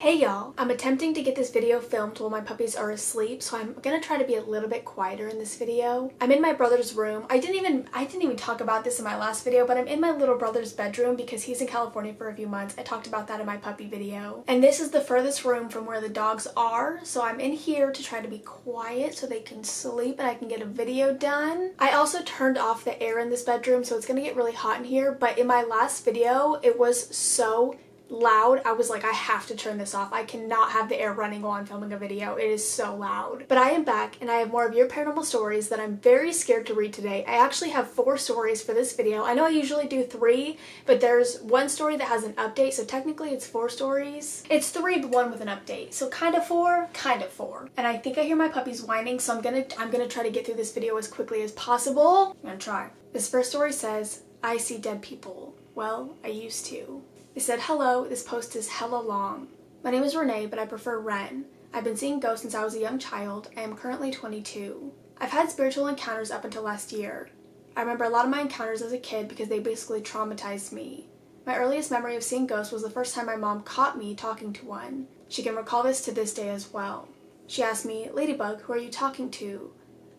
Hey y'all, I'm attempting to get this video filmed while my puppies are asleep, so I'm gonna try to be a little bit quieter in this video. I'm in my brother's room. I didn't even talk about this in my last video, but I'm in my little brother's bedroom because he's in California for a few months. I talked about that in my puppy video. And this is the furthest room from where the dogs are, so I'm in here to try to be quiet so they can sleep and I can get a video done. I also turned off the air in this bedroom, so it's gonna get really hot in here, but in my last video, it was so loud. I was like, I have to turn this off. I cannot have the air running while I'm filming a video. It is so loud. But I am back and I have more of your paranormal stories that I'm very scared to read today. I actually have 4 stories for this video. I know I usually do 3, but there's one story that has an update, so technically it's 4 stories. It's 3 but 1 with an update. So kind of 4, kind of 4. And I think I hear my puppies whining, so I'm gonna try to get through this video as quickly as possible. I'm gonna try. This first story says, I see dead people. Well, I used to. They said, hello, this post is hella long. My name is Renee, but I prefer Ren. I've been seeing ghosts since I was a young child. I am currently 22. I've had spiritual encounters up until last year. I remember a lot of my encounters as a kid because they basically traumatized me. My earliest memory of seeing ghosts was the first time my mom caught me talking to one. She can recall this to this day as well. She asked me, Ladybug, who are you talking to?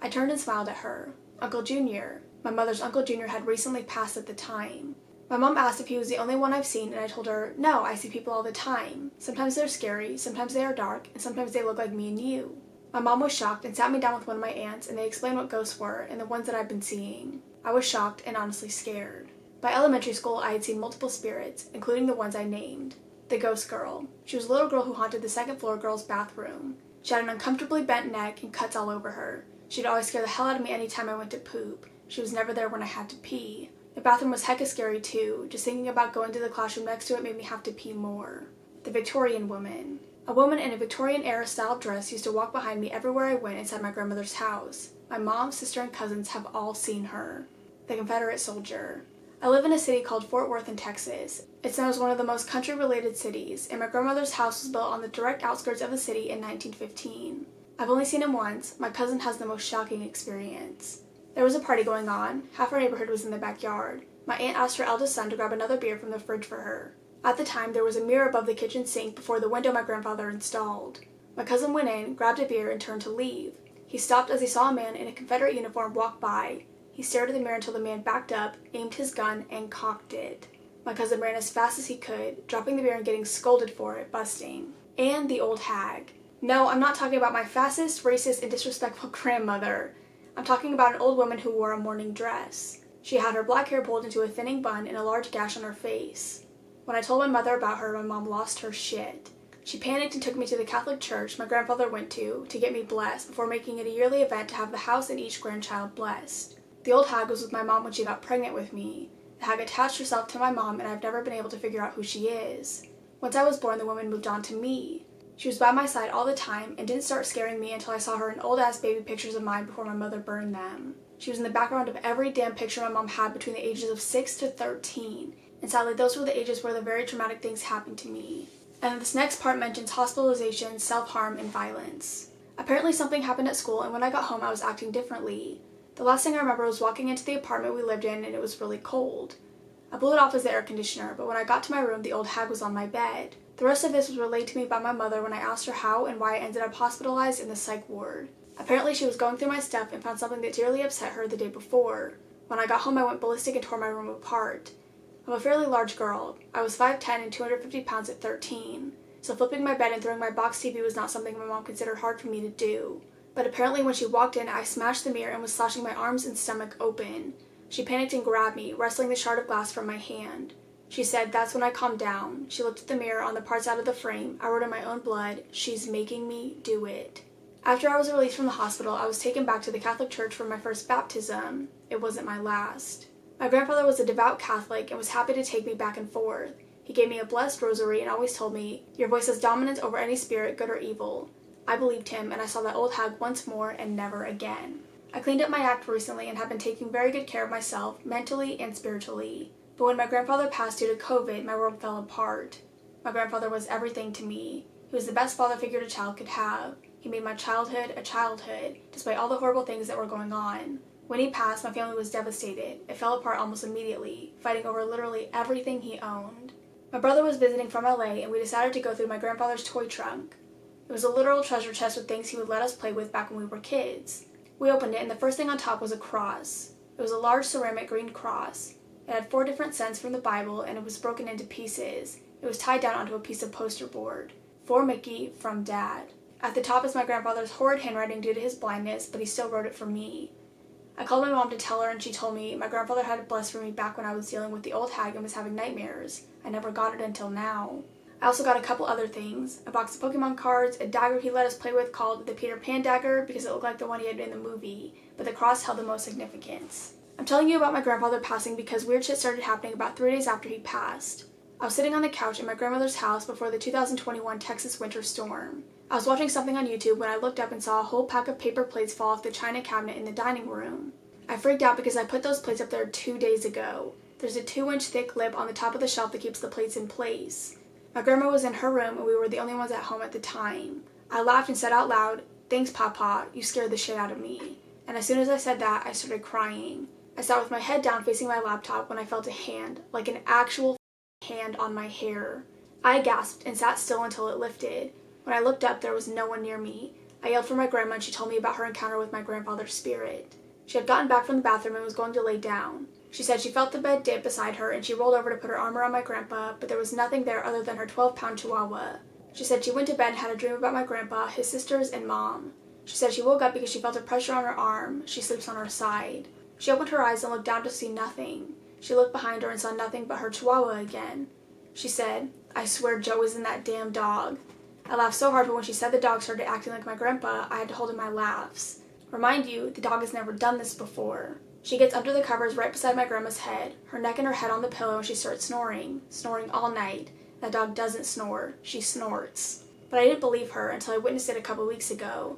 I turned and smiled at her. Uncle Junior. My mother's Uncle Junior had recently passed at the time. My mom asked if he was the only one I've seen, and I told her, no, I see people all the time. Sometimes they're scary, sometimes they are dark, and sometimes they look like me and you. My mom was shocked and sat me down with one of my aunts, and they explained what ghosts were and the ones that I've been seeing. I was shocked and honestly scared. By elementary school, I had seen multiple spirits, including the ones I named. The ghost girl. She was a little girl who haunted the second floor girls' bathroom. She had an uncomfortably bent neck and cuts all over her. She'd always scare the hell out of me anytime I went to poop. She was never there when I had to pee. The bathroom was hecka scary too. Just thinking about going to the classroom next to it made me have to pee more. The Victorian woman. A woman in a Victorian-era style dress used to walk behind me everywhere I went inside my grandmother's house. My mom, sister, and cousins have all seen her. The Confederate soldier. I live in a city called Fort Worth in Texas. It's known as one of the most country-related cities, and my grandmother's house was built on the direct outskirts of the city in 1915. I've only seen him once. My cousin has the most shocking experience. There was a party going on. Half our neighborhood was in the backyard. My aunt asked her eldest son to grab another beer from the fridge for her. At the time, there was a mirror above the kitchen sink before the window my grandfather installed. My cousin went in, grabbed a beer, and turned to leave. He stopped as he saw a man in a Confederate uniform walk by. He stared at the mirror until the man backed up, aimed his gun, and cocked it. My cousin ran as fast as he could, dropping the beer and getting scolded for it, busting. And the old hag. No, I'm not talking about my fastest, racist, and disrespectful grandmother. I'm talking about an old woman who wore a mourning dress. She had her black hair pulled into a thinning bun and a large gash on her face. When I told my mother about her, my mom lost her shit. She panicked and took me to the Catholic church my grandfather went to get me blessed before making it a yearly event to have the house and each grandchild blessed. The old hag was with my mom when she got pregnant with me. The hag attached herself to my mom, and I've never been able to figure out who she is. Once I was born, the woman moved on to me. She was by my side all the time and didn't start scaring me until I saw her in old-ass baby pictures of mine before my mother burned them. She was in the background of every damn picture my mom had between the ages of 6 to 13, and sadly those were the ages where the very traumatic things happened to me. And this next part mentions hospitalization, self-harm, and violence. Apparently something happened at school, and when I got home I was acting differently. The last thing I remember was walking into the apartment we lived in and it was really cold. I blew it off as the air conditioner, but when I got to my room the old hag was on my bed. The rest of this was relayed to me by my mother when I asked her how and why I ended up hospitalized in the psych ward. Apparently she was going through my stuff and found something that dearly upset her the day before. When I got home I went ballistic and tore my room apart. I'm a fairly large girl. I was 5'10" and 250 pounds at 13, so flipping my bed and throwing my box TV was not something my mom considered hard for me to do. But apparently when she walked in I smashed the mirror and was slashing my arms and stomach open. She panicked and grabbed me, wrestling the shard of glass from my hand. She said, that's when I calmed down. She looked at the mirror on the parts out of the frame. I wrote in my own blood, she's making me do it. After I was released from the hospital, I was taken back to the Catholic Church for my first baptism. It wasn't my last. My grandfather was a devout Catholic and was happy to take me back and forth. He gave me a blessed rosary and always told me, your voice has dominance over any spirit, good or evil. I believed him, and I saw that old hag once more and never again. I cleaned up my act recently and have been taking very good care of myself, mentally and spiritually. But when my grandfather passed due to COVID, my world fell apart. My grandfather was everything to me. He was the best father figure a child could have. He made my childhood a childhood, despite all the horrible things that were going on. When he passed, my family was devastated. It fell apart almost immediately, fighting over literally everything he owned. My brother was visiting from LA and we decided to go through my grandfather's toy trunk. It was a literal treasure chest with things he would let us play with back when we were kids. We opened it and the first thing on top was a cross. It was a large ceramic green cross. It had 4 different scents from the Bible and it was broken into pieces. It was tied down onto a piece of poster board. For Mickey, from Dad. At the top is my grandfather's horrid handwriting due to his blindness, but he still wrote it for me. I called my mom to tell her and she told me my grandfather had it blessed for me back when I was dealing with the old hag and was having nightmares. I never got it until now. I also got a couple other things. A box of Pokemon cards, a dagger he let us play with called the Peter Pan dagger because it looked like the one he had in the movie, but the cross held the most significance. I'm telling you about my grandfather passing because weird shit started happening about 3 days after he passed. I was sitting on the couch in my grandmother's house before the 2021 Texas winter storm. I was watching something on YouTube when I looked up and saw a whole pack of paper plates fall off the china cabinet in the dining room. I freaked out because I put those plates up there 2 days ago. There's a 2-inch thick lip on the top of the shelf that keeps the plates in place. My grandma was in her room and we were the only ones at home at the time. I laughed and said out loud, "Thanks, Papa, you scared the shit out of me." And as soon as I said that, I started crying. I sat with my head down facing my laptop when I felt a hand, like an actual hand on my hair. I gasped and sat still until it lifted. When I looked up, there was no one near me. I yelled for my grandma and she told me about her encounter with my grandfather's spirit. She had gotten back from the bathroom and was going to lay down. She said she felt the bed dip beside her and she rolled over to put her arm around my grandpa, but there was nothing there other than her 12-pound chihuahua. She said she went to bed and had a dream about my grandpa, his sisters, and mom. She said she woke up because she felt a pressure on her arm. She sleeps on her side. She opened her eyes and looked down to see nothing. She looked behind her and saw nothing but her chihuahua again. She said, "I swear Joe was in that damn dog." I laughed so hard, but when she said the dog started acting like my grandpa, I had to hold in my laughs. Remind you, the dog has never done this before. She gets under the covers right beside my grandma's head, her neck and her head on the pillow, and she starts snoring all night. That dog doesn't snore, she snorts. But I didn't believe her until I witnessed it a couple weeks ago.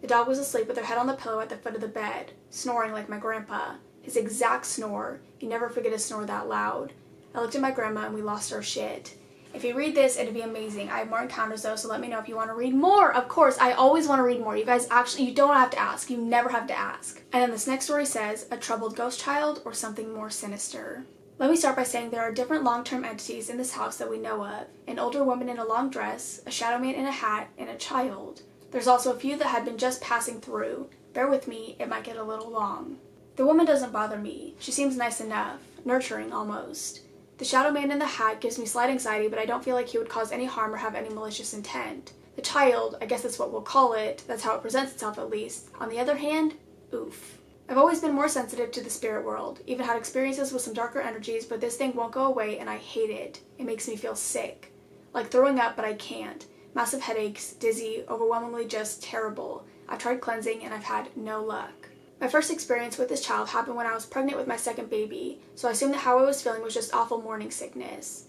The dog was asleep with her head on the pillow at the foot of the bed, snoring like my grandpa. His exact snore. You never forget to snore that loud. I looked at my grandma and we lost our shit. If you read this, it'd be amazing. I have more encounters though, so let me know if you want to read more. Of course, I always want to read more. You guys you don't have to ask. You never have to ask. And then this next story says, a troubled ghost child or something more sinister. Let me start by saying there are different long-term entities in this house that we know of. An older woman in a long dress, a shadow man in a hat, and a child. There's also a few that had been just passing through. Bear with me, it might get a little long. The woman doesn't bother me. She seems nice enough. Nurturing, almost. The shadow man in the hat gives me slight anxiety, but I don't feel like he would cause any harm or have any malicious intent. The child, I guess that's what we'll call it, that's how it presents itself at least. On the other hand, oof. I've always been more sensitive to the spirit world, even had experiences with some darker energies, but this thing won't go away and I hate it. It makes me feel sick. Like throwing up, but I can't. Massive headaches, dizzy, overwhelmingly just terrible. I've tried cleansing and I've had no luck. My first experience with this child happened when I was pregnant with my second baby, so I assumed that how I was feeling was just awful morning sickness.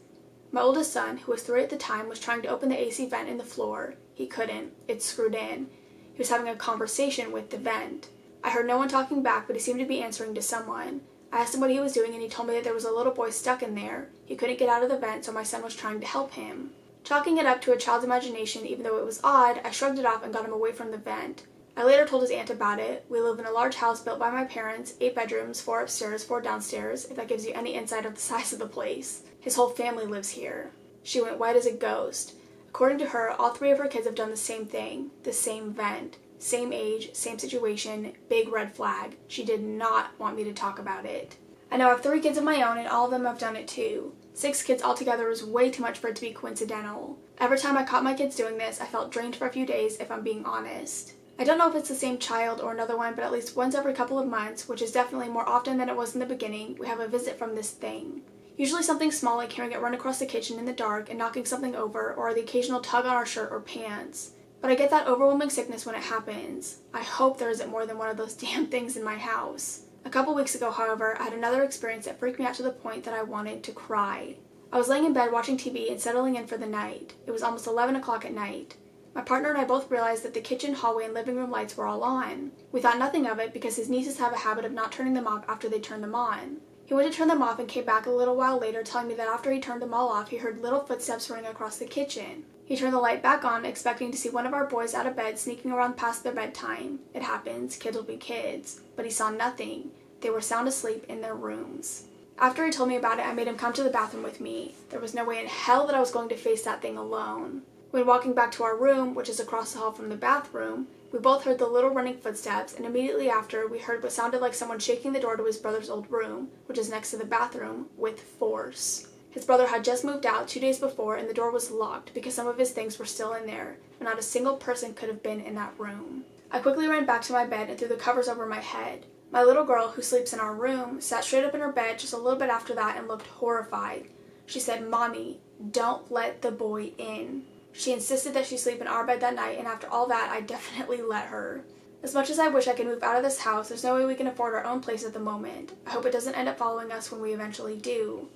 My oldest son, who was 3 at the time, was trying to open the AC vent in the floor. He couldn't. It's screwed in. He was having a conversation with the vent. I heard no one talking back, but he seemed to be answering to someone. I asked him what he was doing and he told me that there was a little boy stuck in there. He couldn't get out of the vent, so my son was trying to help him. Chalking it up to a child's imagination, even though it was odd, I shrugged it off and got him away from the vent. I later told his aunt about it. We live in a large house built by my parents, 8 bedrooms, 4 upstairs, 4 downstairs, if that gives you any insight of the size of the place. His whole family lives here. She went white as a ghost. According to her, all 3 of her kids have done the same thing, the same vent, same age, same situation, big red flag. She did not want me to talk about it. I know I have 3 kids of my own and all of them have done it too. 6 kids altogether is way too much for it to be coincidental. Every time I caught my kids doing this, I felt drained for a few days if I'm being honest. I don't know if it's the same child or another one, but at least once every couple of months, which is definitely more often than it was in the beginning, we have a visit from this thing. Usually something small like hearing it run across the kitchen in the dark and knocking something over, or the occasional tug on our shirt or pants. But I get that overwhelming sickness when it happens. I hope there isn't more than one of those damn things in my house. A couple weeks ago, however, I had another experience that freaked me out to the point that I wanted to cry. I was laying in bed watching TV and settling in for the night. It was almost 11 o'clock at night. My partner and I both realized that the kitchen, hallway, and living room lights were all on. We thought nothing of it because his nieces have a habit of not turning them off after they turn them on. He went to turn them off and came back a little while later telling me that after he turned them all off, he heard little footsteps running across the kitchen. He turned the light back on, expecting to see one of our boys out of bed sneaking around past their bedtime. It happens, kids will be kids. But he saw nothing. They were sound asleep in their rooms. After he told me about it, I made him come to the bathroom with me. There was no way in hell that I was going to face that thing alone. When walking back to our room, which is across the hall from the bathroom, we both heard the little running footsteps, and immediately after, we heard what sounded like someone shaking the door to his brother's old room, which is next to the bathroom, with force. His brother had just moved out 2 days before, and the door was locked because some of his things were still in there, and not a single person could have been in that room. I quickly ran back to my bed and threw the covers over my head. My little girl, who sleeps in our room, sat straight up in her bed just a little bit after that and looked horrified. She said, "Mommy, don't let the boy in." She insisted that she sleep in our bed that night, and after all that, I definitely let her. As much as I wish I could move out of this house, there's no way we can afford our own place at the moment. I hope it doesn't end up following us when we eventually do.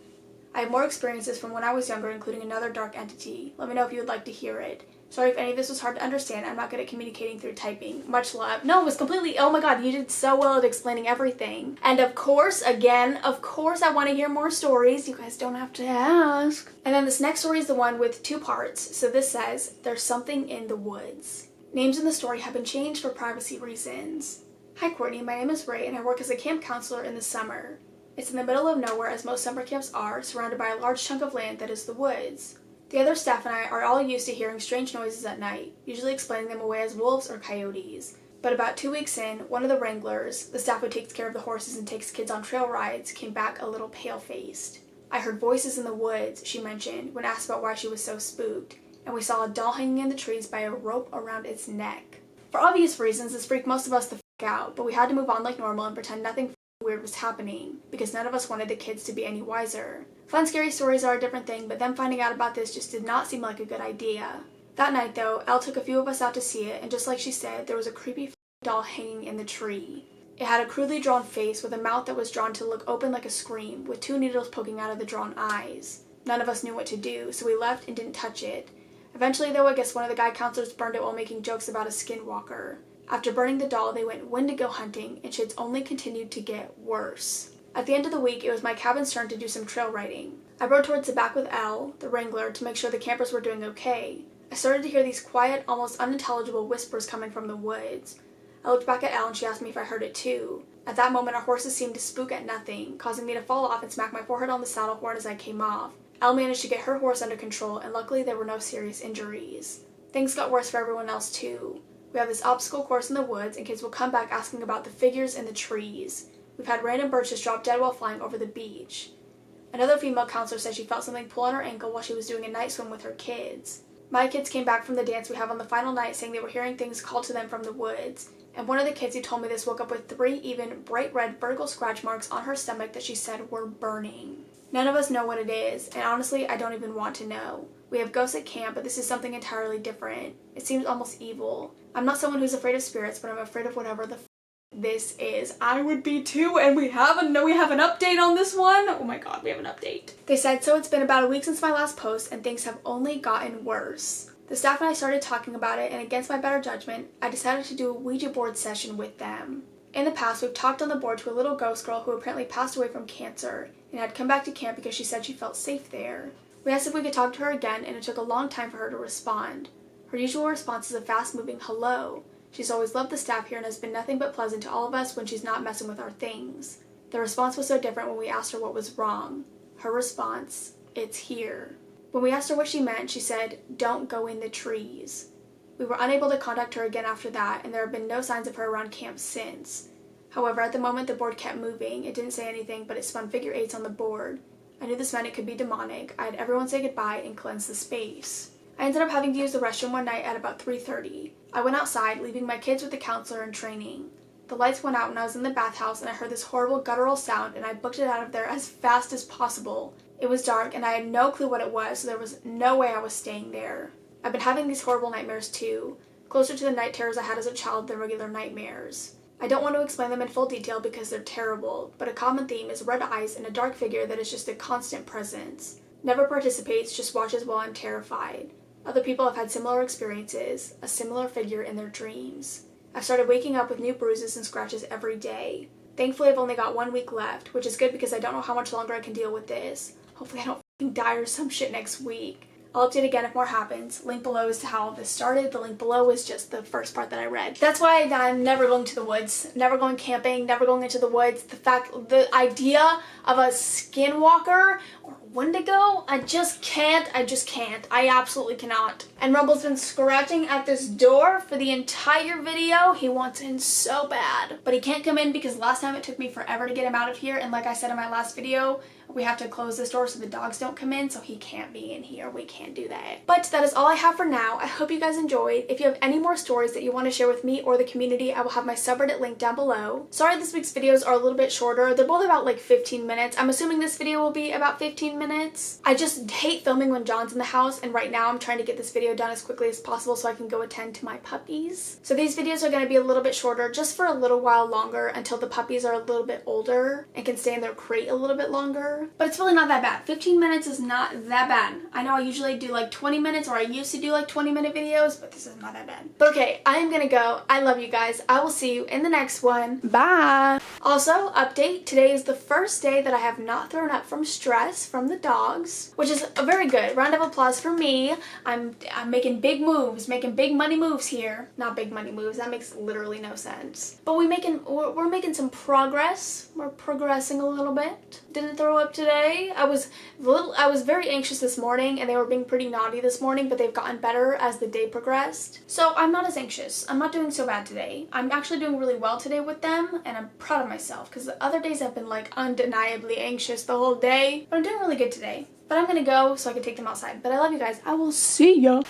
I have more experiences from when I was younger, including another dark entity. Let me know if you would like to hear it. Sorry if any of this was hard to understand. I'm not good at communicating through typing. Much love. No, it was completely, oh my god, you did so well at explaining everything. And of course, again, of course I want to hear more stories. You guys don't have to ask. And then this next story is the one with 2 parts. So this says, "There's something in the woods." Names in the story have been changed for privacy reasons. Hi Courtney, my name is Ray and I work as a camp counselor in the summer. It's in the middle of nowhere, as most summer camps are, surrounded by a large chunk of land that is the woods. The other staff and I are all used to hearing strange noises at night, usually explaining them away as wolves or coyotes. But about 2 weeks in, one of the wranglers, the staff who takes care of the horses and takes kids on trail rides, came back a little pale-faced. "I heard voices in the woods," she mentioned, when asked about why she was so spooked, "and we saw a doll hanging in the trees by a rope around its neck." For obvious reasons, this freaked most of us the f*** out, but we had to move on like normal and pretend nothing weird was happening, because none of us wanted the kids to be any wiser. Fun, scary stories are a different thing, but them finding out about this just did not seem like a good idea. That night, though, Elle took a few of us out to see it, and just like she said, there was a creepy doll hanging in the tree. It had a crudely drawn face with a mouth that was drawn to look open like a scream, with 2 needles poking out of the drawn eyes. None of us knew what to do, so we left and didn't touch it. Eventually, though, I guess one of the guy counselors burned it while making jokes about a skinwalker. After burning the doll, they went Wendigo hunting, and shit's only continued to get worse. At the end of the week, it was my cabin's turn to do some trail riding. I rode towards the back with Elle, the wrangler, to make sure the campers were doing okay. I started to hear these quiet, almost unintelligible whispers coming from the woods. I looked back at Elle and she asked me if I heard it too. At that moment, our horses seemed to spook at nothing, causing me to fall off and smack my forehead on the saddle horn as I came off. Elle managed to get her horse under control, and luckily there were no serious injuries. Things got worse for everyone else too. We have this obstacle course in the woods, and kids will come back asking about the figures in the trees. We've had random birds just drop dead while flying over the beach. Another female counselor said she felt something pull on her ankle while she was doing a night swim with her kids. My kids came back from the dance we have on the final night saying they were hearing things called to them from the woods, and one of the kids who told me this woke up with 3 even bright red vertical scratch marks on her stomach that she said were burning. None of us know what it is, and honestly, I don't even want to know. We have ghosts at camp, but this is something entirely different. It seems almost evil. I'm not someone who's afraid of spirits, but I'm afraid of whatever the this is. I would be too, and we have an update on this one. Oh my god, we have an update. They said, so it's been about a week since my last post, and things have only gotten worse. The staff and I started talking about it, and against my better judgment, I decided to do a Ouija board session with them. In the past, we've talked on the board to a little ghost girl who apparently passed away from cancer, and had come back to camp because she said she felt safe there. We asked if we could talk to her again, and it took a long time for her to respond. Her usual response is a fast-moving hello. She's always loved the staff here and has been nothing but pleasant to all of us when she's not messing with our things. The response was so different when we asked her what was wrong. Her response, "It's here." When we asked her what she meant, she said, "Don't go in the trees." We were unable to contact her again after that, and there have been no signs of her around camp since. However, at the moment the board kept moving. It didn't say anything, but it spun figure 8s on the board. I knew this meant it could be demonic. I had everyone say goodbye and cleanse the space. I ended up having to use the restroom one night at about 3:30. I went outside, leaving my kids with the counselor in training. The lights went out when I was in the bathhouse, and I heard this horrible guttural sound, and I booked it out of there as fast as possible. It was dark, and I had no clue what it was, so there was no way I was staying there. I've been having these horrible nightmares too, closer to the night terrors I had as a child than regular nightmares. I don't want to explain them in full detail because they're terrible, but a common theme is red eyes and a dark figure that is just a constant presence. Never participates, just watches while I'm terrified. Other people have had similar experiences, a similar figure in their dreams. I've started waking up with new bruises and scratches every day. Thankfully, I've only got 1 week left, which is good because I don't know how much longer I can deal with this. Hopefully I don't f***ing die or some shit next week. I'll update again if more happens. Link below is to how all this started. The link below is just the first part that I read. That's why I'm never going to the woods, never going camping, never going into the woods. The idea of a skinwalker or Wendigo, I just can't. I absolutely cannot. And Rumble's been scratching at this door for the entire video. He wants in so bad. But he can't come in because last time it took me forever to get him out of here. And like I said in my last video, we have to close this door so the dogs don't come in, so he can't be in here. We can't do that. But that is all I have for now. I hope you guys enjoyed. If you have any more stories that you want to share with me or the community, I will have my subreddit link down below. Sorry this week's videos are a little bit shorter. They're both about like 15 minutes. I'm assuming this video will be about 15 minutes. I just hate filming when John's in the house, and right now I'm trying to get this video done as quickly as possible so I can go attend to my puppies. So these videos are going to be a little bit shorter just for a little while longer until the puppies are a little bit older and can stay in their crate a little bit longer. But it's really not that bad. 15 minutes is not that bad. I know I usually do like 20 minutes, or I used to do like 20-minute videos, but this is not that bad. But okay, I am gonna go. I love you guys. I will see you in the next one. Bye! Also, update, today is the first day that I have not thrown up from stress from the dogs, which is a very good. Round of applause for me. I'm making big moves, making big money moves here. Not big money moves, that makes literally no sense. But we're making some progress. We're progressing a little bit. Didn't throw up today. I was very anxious this morning, and they were being pretty naughty this morning, but they've gotten better as the day progressed. So I'm not as anxious. I'm not doing so bad today. I'm actually doing really well today with them, and I'm proud of myself because the other days I've been like undeniably anxious the whole day, but I'm doing really good today. But I'm gonna go so I can take them outside. But I love you guys. I will see ya.